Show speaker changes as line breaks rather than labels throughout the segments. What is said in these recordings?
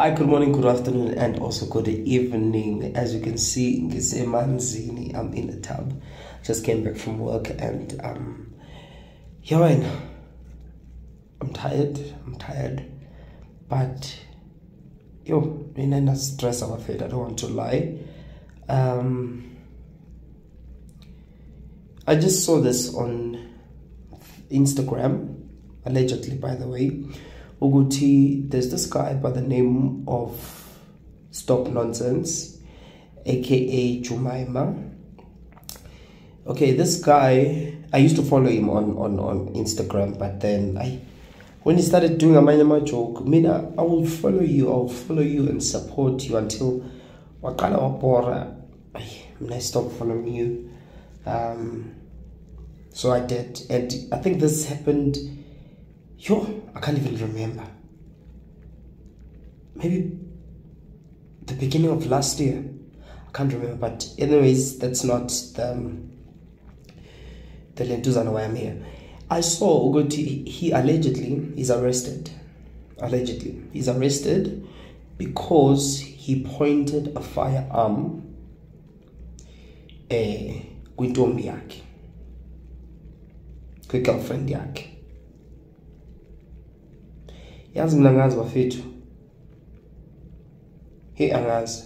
Hi, good morning, good afternoon, and also good evening. As you can see, Ngisemanzini, I'm in the tub. Just came back from work and here I know. I'm tired. But in stress I'm afraid. I don't want to lie. I just saw this on Instagram, allegedly by the way. Uguti, there's this guy by the name of Stop Nonsense, aka Jumaima. Okay, this guy, I used to follow him on Instagram, but then when he started doing a minor joke, I will follow you and support you until I stopped following you. So I did, and I think this happened. I can't even remember. Maybe the beginning of last year. I can't remember. But anyways, that's not the Lentuzana why I'm here. I saw Ugoti, he allegedly is arrested. Allegedly. He's arrested because he pointed a firearm kwintombi yakhe. Kwi-girlfriend yakhe. Yazi mina ngazi bafethu. Hey angazi.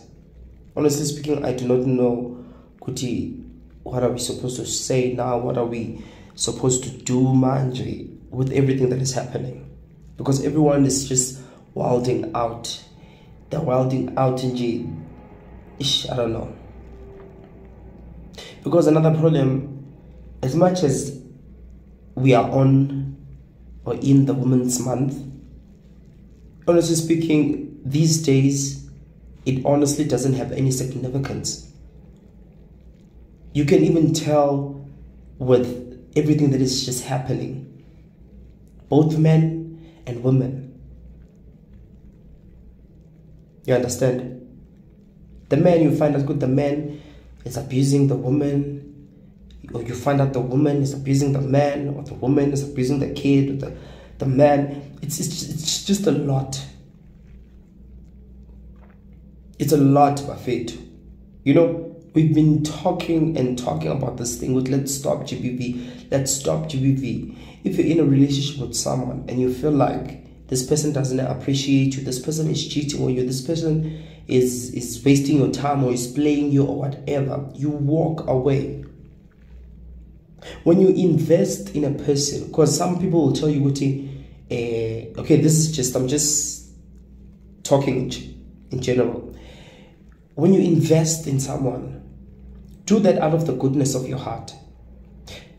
Honestly speaking, I do not know kuti what are we supposed to say now, what are we supposed to do manje with everything that is happening, because everyone is just wilding out. They're wilding out in I don't know. Because another problem, as much as we are on or in the Women's Month, honestly speaking, these days, it honestly doesn't have any significance. You can even tell with everything that is just happening, both men and women. You understand? The man, you find out good, the man is abusing the woman, or you find out the woman is abusing the man, or the woman is abusing the kid, or the man. It's just a lot. It's a lot, Bafet. We've been talking about this thing with let's stop GBV. Let's stop GBV. If you're in a relationship with someone and you feel like this person doesn't appreciate you, this person is cheating on you, this person is wasting your time or is playing you or whatever, you walk away. When you invest in a person, because some people will tell you, okay, I'm just talking in general. When you invest in someone, do that out of the goodness of your heart.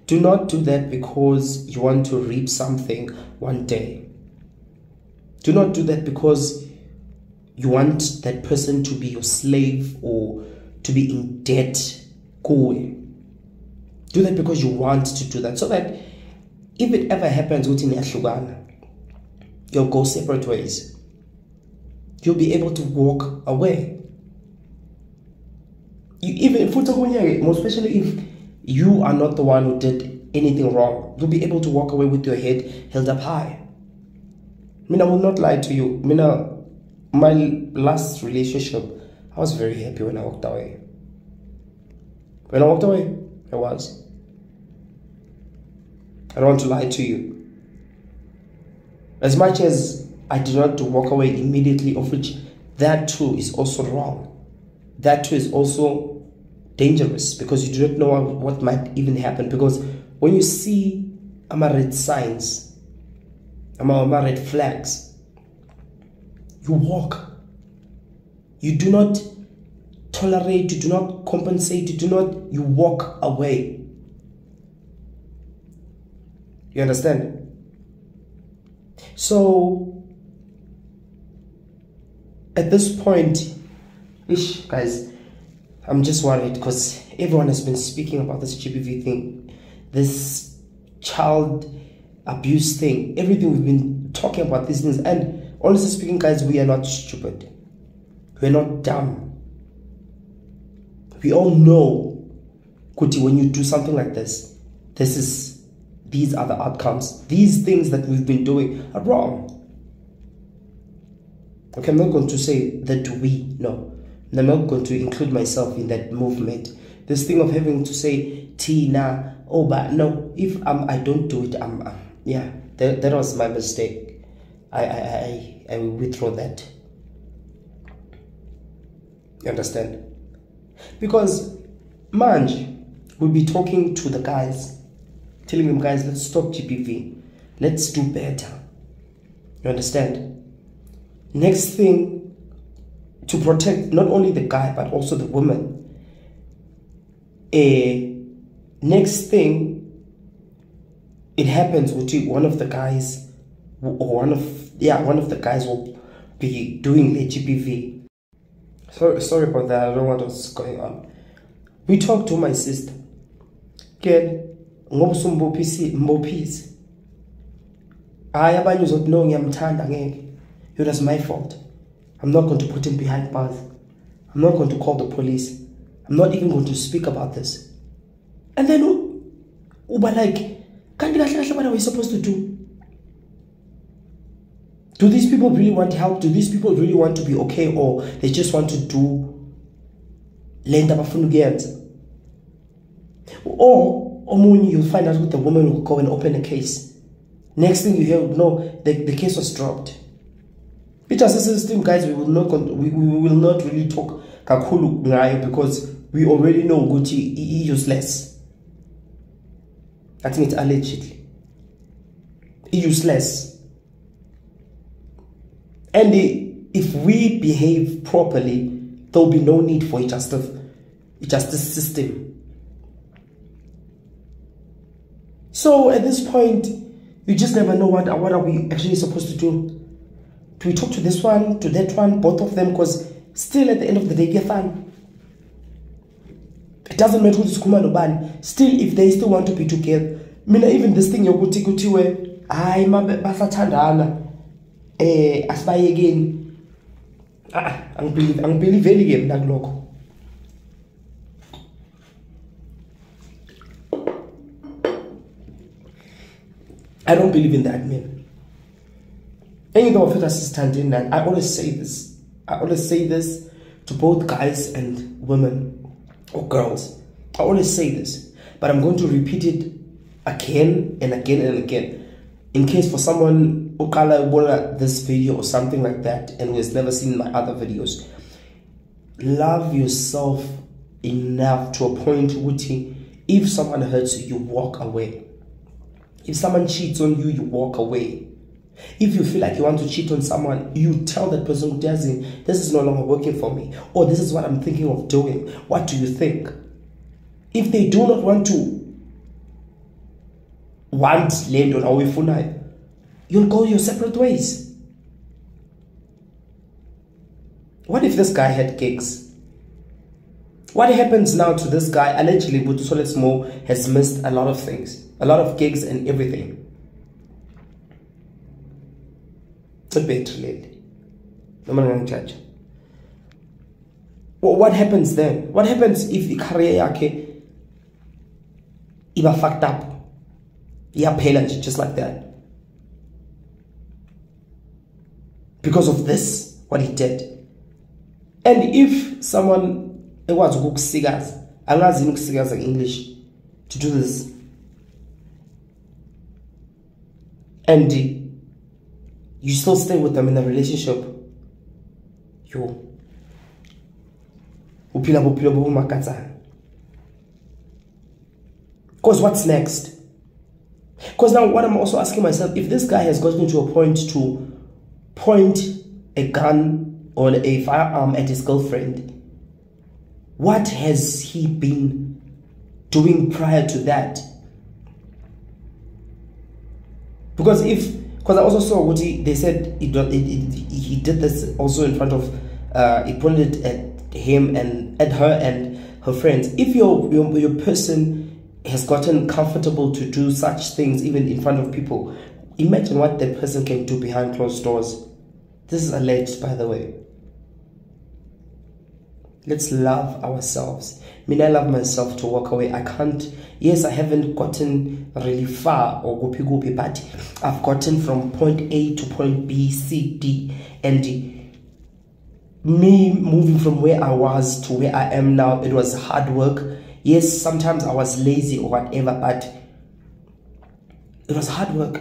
Do not do that because you want to reap something one day. Do not do that because you want that person to be your slave or to be in debt. Go. Do that because you want to do that, so that if it ever happens within Yashugana, you'll go separate ways. You'll be able to walk away. Most especially if you are not the one who did anything wrong, you'll be able to walk away with your head held up high. I will not lie to you. My last relationship, I was very happy when I walked away. When I walked away, I was. I don't want to lie to you. As much as I did not walk away immediately, of which that too is also wrong. That too is also dangerous, because you do not know what might even happen. Because when you see red signs, red flags, you walk. You do not tolerate, you do not compensate, you walk away. You understand? So at this point, guys, I'm just worried because everyone has been speaking about this GBV thing, this child abuse thing, everything. We've been talking about these things, and honestly speaking, guys, we are not stupid. We're not dumb. We all know, Kuti, when you do something like this, these are the outcomes. These things that we've been doing are wrong. Okay, I'm not going to say that we, no. I'm not going to include myself in that movement. This thing of having to say Tina, oh, but no, if I don't do it, yeah, that was my mistake. I will withdraw that. You understand? Because Manj will be talking to the guys, telling them, guys, let's stop GBV. Let's do better. You understand? Next thing, to protect not only the guy, but also the woman. Next thing, it happens with one of the guys, or one of the guys will be doing the GBV. Sorry about that. I don't know what's going on. We talked to my sister. Again, mbophisi. Hayi abanye uzothi no ngiyamthanda ngeke. That's my fault. I'm not going to put him behind bars. I'm not going to call the police. I'm not even going to speak about this. And then uba like, what are we supposed to do? Do these people really want help? Do these people really want to be okay, or they just want to do lenda bafuna ukuyenza? Or you'll find out that the woman will go and open a case. Next thing you hear, no, the case was dropped. It as a system, guys, we will not really talk kakhulu ngayo because we already know Gucci useless. I think it's allegedly useless. And if we behave properly, there will be no need for a justice system. So at this point, you just never know what are we actually supposed to do. Do we talk to this one, to that one, both of them? Because still at the end of the day, get fun. It doesn't matter who's Kuma Noban. Still, if they still want to be together, even this thing you're going to where I basatandana asbay again. Ang believe again nagloko. I don't believe in that, man. Any of it assistant in that, I always say this. I always say this to both guys and women or girls. I always say this, but I'm going to repeat it again and again and again, in case for someone who watch this video or something like that and who has never seen my other videos. Love yourself enough to a point where if someone hurts you, you walk away. If someone cheats on you, you walk away. If you feel like you want to cheat on someone, you tell that person who does it, this is no longer working for me, or this is what I'm thinking of doing. What do you think? If they do not want land on our you'll go your separate ways. What if this guy had gigs? What happens now to this guy? Allegedly, Butusolets Mo has missed a lot of things, a lot of gigs and everything. It's a bit late. No man can judge. Well, what happens then? What happens if the career yake iba fucked up? Yeah, pale just like that. Because of this, what he did. And if someone was ukusigaza, angazi ukusigaza in English, to do this, and you still stay with them in a relationship, because what's next? Because now what I'm also asking myself, if this guy has gotten to a point to point a gun or a firearm at his girlfriend, what has he been doing prior to that? Because I also saw what they said he did this also in front of he pointed at him and at her and her friends. If your person has gotten comfortable to do such things even in front of people, imagine what that person can do behind closed doors. This is alleged, by the way. Let's love ourselves. I mean, I love myself to walk away. I can't, yes, I haven't gotten really far or goopy, but I've gotten from point A to point B, C, D, and me moving from where I was to where I am now, it was hard work. Yes, sometimes I was lazy or whatever, but it was hard work.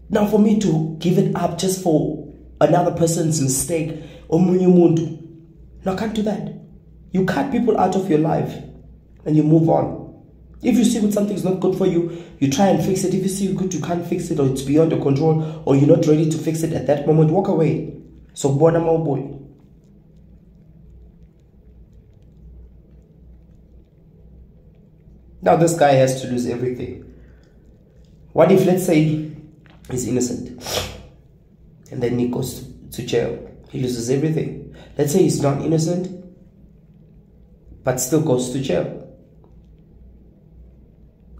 Now for me to give it up just for another person's mistake, no, I can't do that. You cut people out of your life and you move on. If you see that something's not good for you, you try and fix it. If you see you can't fix it, or it's beyond your control, or you're not ready to fix it at that moment, walk away. So bona my boy. Now this guy has to lose everything. What if, let's say, he's innocent and then he goes to jail? He loses everything. Let's say he's not innocent but still goes to jail.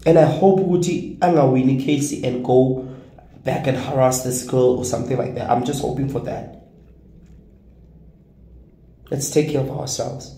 And I hope Uti anga win Casey and go back and harass this girl or something like that. I'm just hoping for that. Let's take care of ourselves.